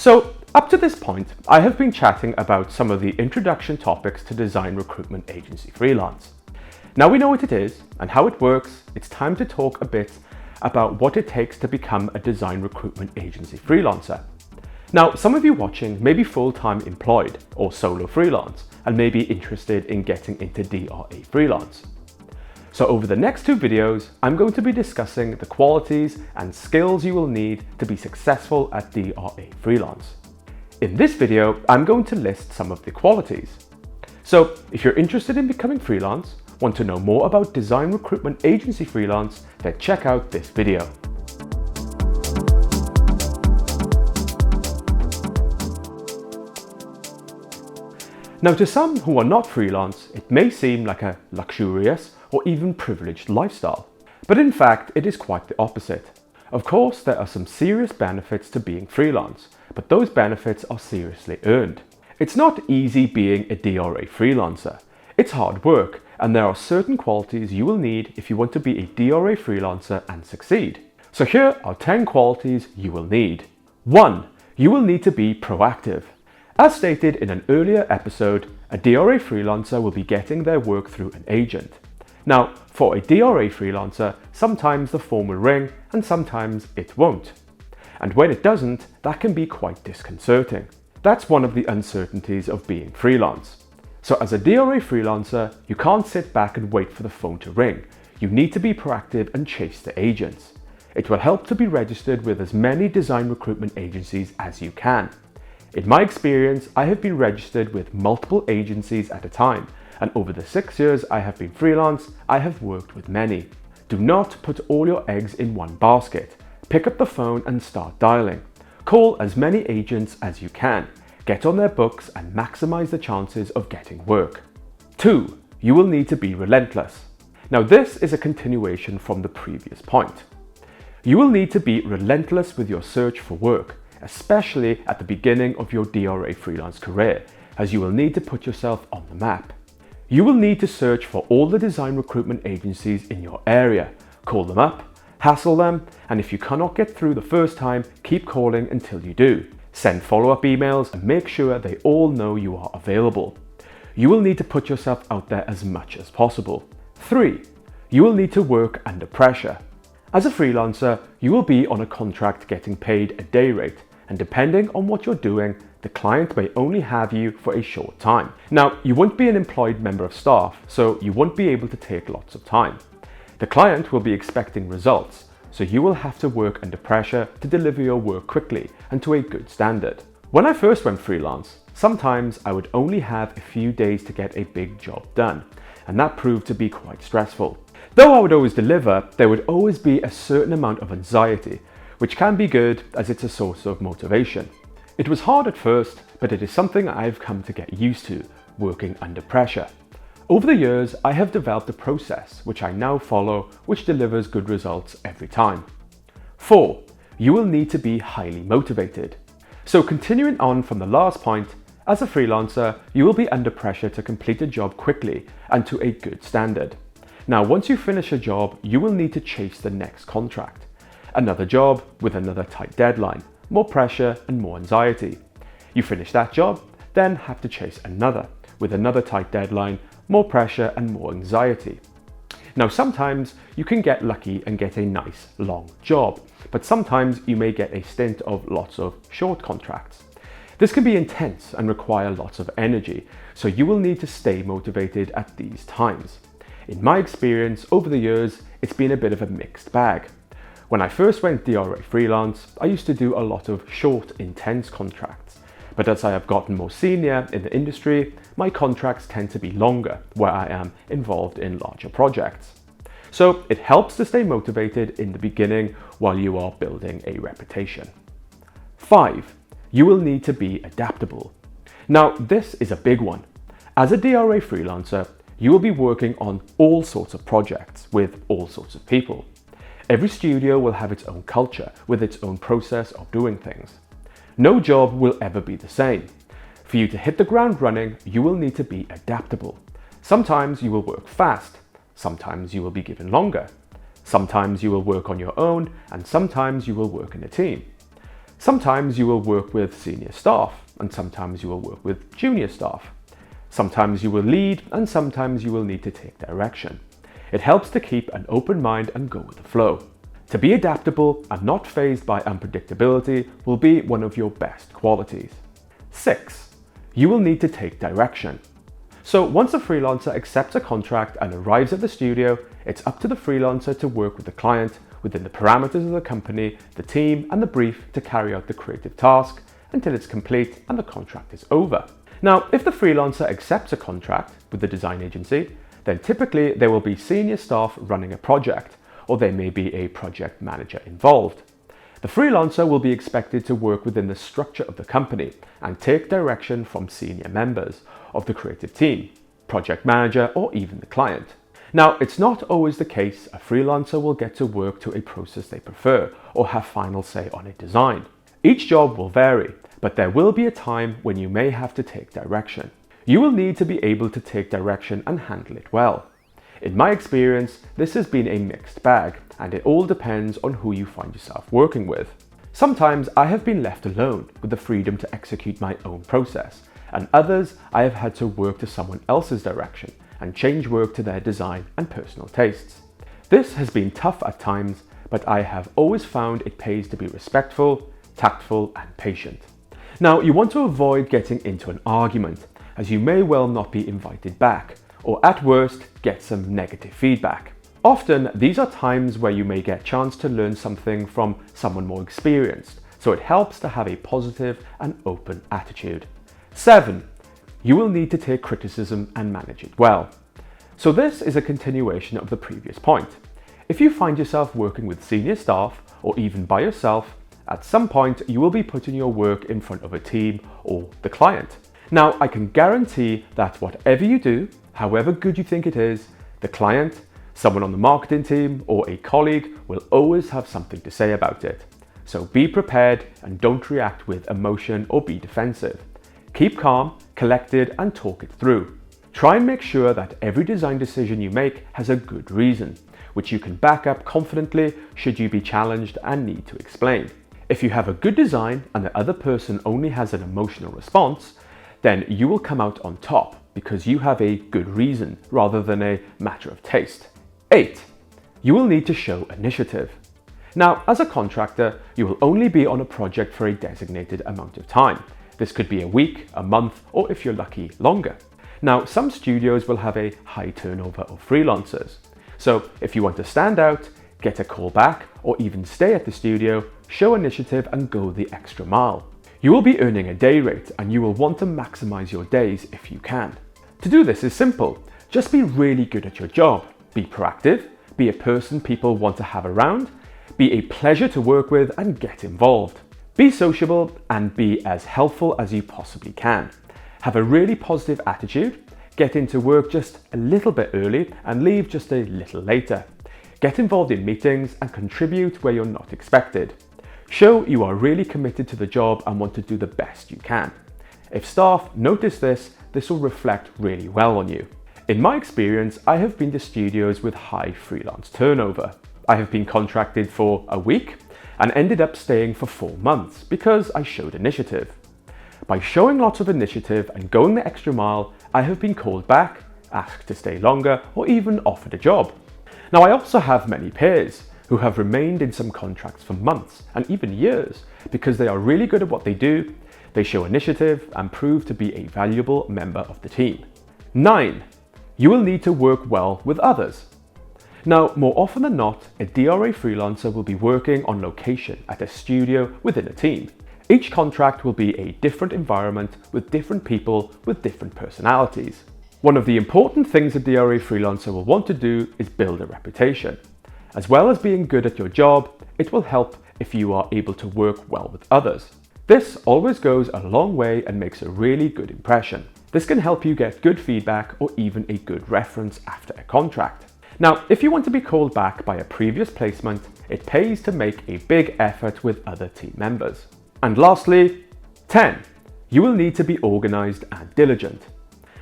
So up to this point, I have been chatting about some of the introduction topics to Design Recruitment Agency freelance. Now we know what it is and how it works, it's time to talk a bit about what it takes to become a Design Recruitment Agency freelancer. Now, some of you watching may be full-time employed or solo freelance and may be interested in getting into DRA freelance. So over the next two videos, I'm going to be discussing the qualities and skills you will need to be successful at DRA freelance. In this video, I'm going to list some of the qualities. So if you're interested in becoming freelance, want to know more about Design Recruitment Agency freelance, then check out this video. Now, to some who are not freelance, it may seem like a luxurious or even privileged lifestyle. But in fact, it is quite the opposite. Of course, there are some serious benefits to being freelance, but those benefits are seriously earned. It's not easy being a DRA freelancer. It's hard work, and there are certain qualities you will need if you want to be a DRA freelancer and succeed. So here are 10 qualities you will need. 1. You will need to be proactive. As stated in an earlier episode, a DRA freelancer will be getting their work through an agent. Now, for a DRA freelancer, sometimes the phone will ring and sometimes it won't. And when it doesn't, that can be quite disconcerting. That's one of the uncertainties of being freelance. So as a DRA freelancer, you can't sit back and wait for the phone to ring. You need to be proactive and chase the agents. It will help to be registered with as many design recruitment agencies as you can. In my experience, I have been registered with multiple agencies at a time, and over the 6 years I have been freelance, I have worked with many. Do not put all your eggs in one basket. Pick up the phone and start dialing. Call as many agents as you can. Get on their books and maximize the chances of getting work. 2. You will need to be relentless. Now this is a continuation from the previous point. You will need to be relentless with your search for work, especially at the beginning of your DRA freelance career, as you will need to put yourself on the map. You will need to search for all the design recruitment agencies in your area, call them up, hassle them, and if you cannot get through the first time, keep calling until you do. Send follow-up emails and make sure they all know you are available. You will need to put yourself out there as much as possible. 3. You will need to work under pressure. As a freelancer, you will be on a contract getting paid a day rate, and depending on what you're doing, the client may only have you for a short time. Now, you won't be an employed member of staff, so you won't be able to take lots of time. The client will be expecting results, so you will have to work under pressure to deliver your work quickly and to a good standard. When I first went freelance, sometimes I would only have a few days to get a big job done, and that proved to be quite stressful. Though I would always deliver, there would always be a certain amount of anxiety, which can be good as it's a source of motivation. It was hard at first, but it is something I've come to get used to, working under pressure. Over the years, I have developed a process which I now follow, which delivers good results every time. 4. You will need to be highly motivated. So continuing on from the last point, as a freelancer, you will be under pressure to complete a job quickly and to a good standard. Now, once you finish a job, you will need to chase the next contract. Another job with another tight deadline, more pressure and more anxiety. You finish that job, then have to chase another with another tight deadline, more pressure and more anxiety. Now sometimes you can get lucky and get a nice long job, but sometimes you may get a stint of lots of short contracts. This can be intense and require lots of energy, so you will need to stay motivated at these times. In my experience over the years, it's been a bit of a mixed bag. When I first went DRA freelance, I used to do a lot of short, intense contracts. But as I have gotten more senior in the industry, my contracts tend to be longer, where I am involved in larger projects. So it helps to stay motivated in the beginning while you are building a reputation. 5. You will need to be adaptable. Now, this is a big one. As a DRA freelancer, you will be working on all sorts of projects with all sorts of people. Every studio will have its own culture with its own process of doing things. No job will ever be the same. For you to hit the ground running, you will need to be adaptable. Sometimes you will work fast, sometimes you will be given longer. Sometimes you will work on your own, and sometimes you will work in a team. Sometimes you will work with senior staff, and sometimes you will work with junior staff. Sometimes you will lead, and sometimes you will need to take direction. It helps to keep an open mind and go with the flow. To be adaptable and not fazed by unpredictability will be one of your best qualities. 6. You will need to take direction. So once a freelancer accepts a contract and arrives at the studio, it's up to the freelancer to work with the client within the parameters of the company, the team, and the brief to carry out the creative task until it's complete and the contract is over. Now, if the freelancer accepts a contract with the design agency, then typically there will be senior staff running a project, or there may be a project manager involved. The freelancer will be expected to work within the structure of the company and take direction from senior members of the creative team, project manager, or even the client. Now, it's not always the case a freelancer will get to work to a process they prefer or have final say on a design. Each job will vary, but there will be a time when you may have to take direction. You will need to be able to take direction and handle it well. In my experience, this has been a mixed bag, and it all depends on who you find yourself working with. Sometimes I have been left alone with the freedom to execute my own process, and others I have had to work to someone else's direction and change work to their design and personal tastes. This has been tough at times, but I have always found it pays to be respectful, tactful, and patient. Now, you want to avoid getting into an argument, as you may well not be invited back, or at worst, get some negative feedback. Often, these are times where you may get a chance to learn something from someone more experienced, so it helps to have a positive and open attitude. 7. You will need to take criticism and manage it well. So this is a continuation of the previous point. If you find yourself working with senior staff, or even by yourself, at some point you will be putting your work in front of a team or the client. Now, I can guarantee that whatever you do, however good you think it is, the client, someone on the marketing team, or a colleague will always have something to say about it. So be prepared and don't react with emotion or be defensive. Keep calm, collected, and talk it through. Try and make sure that every design decision you make has a good reason, which you can back up confidently should you be challenged and need to explain. If you have a good design and the other person only has an emotional response, then you will come out on top because you have a good reason rather than a matter of taste. 8. You will need to show initiative. Now, as a contractor, you will only be on a project for a designated amount of time. This could be a week, a month, or if you're lucky, longer. Now, some studios will have a high turnover of freelancers. So if you want to stand out, get a call back, or even stay at the studio, show initiative and go the extra mile. You will be earning a day rate and you will want to maximize your days if you can. To do this is simple. Just be really good at your job. Be proactive, be a person people want to have around, be a pleasure to work with, and get involved. Be sociable and be as helpful as you possibly can. Have a really positive attitude, get into work just a little bit early and leave just a little later. Get involved in meetings and contribute where you're not expected. Show you are really committed to the job and want to do the best you can. If staff notice this, this will reflect really well on you. In my experience, I have been to studios with high freelance turnover. I have been contracted for a week and ended up staying for 4 months because I showed initiative. By showing lots of initiative and going the extra mile, I have been called back, asked to stay longer, or even offered a job. Now, I also have many peers who have remained in some contracts for months and even years because they are really good at what they do, they show initiative and prove to be a valuable member of the team. 9. You will need to work well with others. Now, more often than not, a DRA freelancer will be working on location at a studio within a team. Each contract will be a different environment with different people with different personalities. One of the important things a DRA freelancer will want to do is build a reputation. As well as being good at your job, it will help if you are able to work well with others. This always goes a long way and makes a really good impression. This can help you get good feedback or even a good reference after a contract. Now, if you want to be called back by a previous placement, it pays to make a big effort with other team members. And lastly, 10. You will need to be organised and diligent.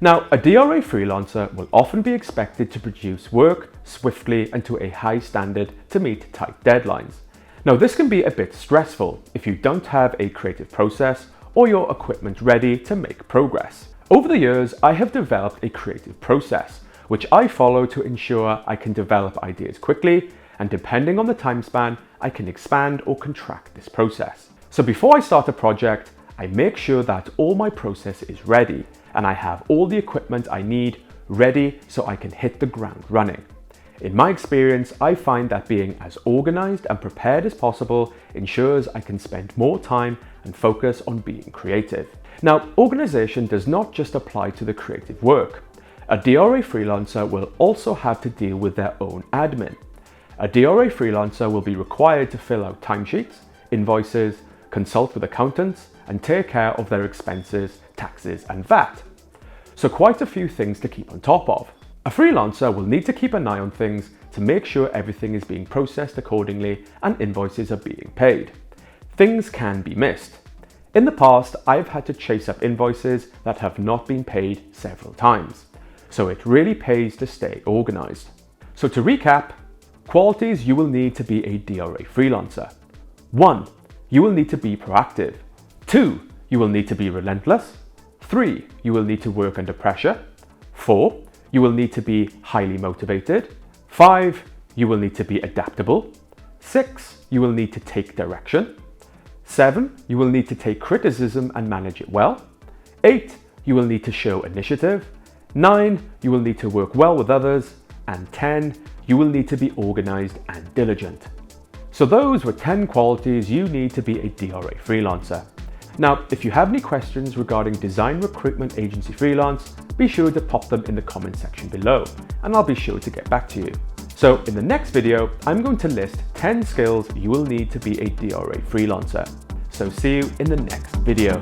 Now, a DRA freelancer will often be expected to produce work swiftly and to a high standard to meet tight deadlines. Now, this can be a bit stressful if you don't have a creative process or your equipment ready to make progress. Over the years, I have developed a creative process, which I follow to ensure I can develop ideas quickly, and depending on the time span, I can expand or contract this process. So before I start a project, I make sure that all my process is ready and I have all the equipment I need ready so I can hit the ground running. In my experience, I find that being as organized and prepared as possible ensures I can spend more time and focus on being creative. Now, organization does not just apply to the creative work. A DRA freelancer will also have to deal with their own admin. A DRA freelancer will be required to fill out timesheets, invoices, consult with accountants, and take care of their expenses, taxes, and VAT. So quite a few things to keep on top of. A freelancer will need to keep an eye on things to make sure everything is being processed accordingly and invoices are being paid. Things can be missed. In the past, I've had to chase up invoices that have not been paid several times. So it really pays to stay organized. So to recap, qualities you will need to be a DRA freelancer. 1. You will need to be proactive. 2. You will need to be relentless. 3. You will need to work under pressure. 4. You will need to be highly motivated. 5. You will need to be adaptable. 6. You will need to take direction. 7. You will need to take criticism and manage it well. 8. You will need to show initiative. 9. You will need to work well with others. And 10. You will need to be organized and diligent. So those were 10 qualities you need to be a DRA freelancer. Now, if you have any questions regarding Design Recruitment Agency freelance, be sure to pop them in the comment section below, and I'll be sure to get back to you. So in the next video, I'm going to list 10 skills you will need to be a DRA freelancer. So see you in the next video.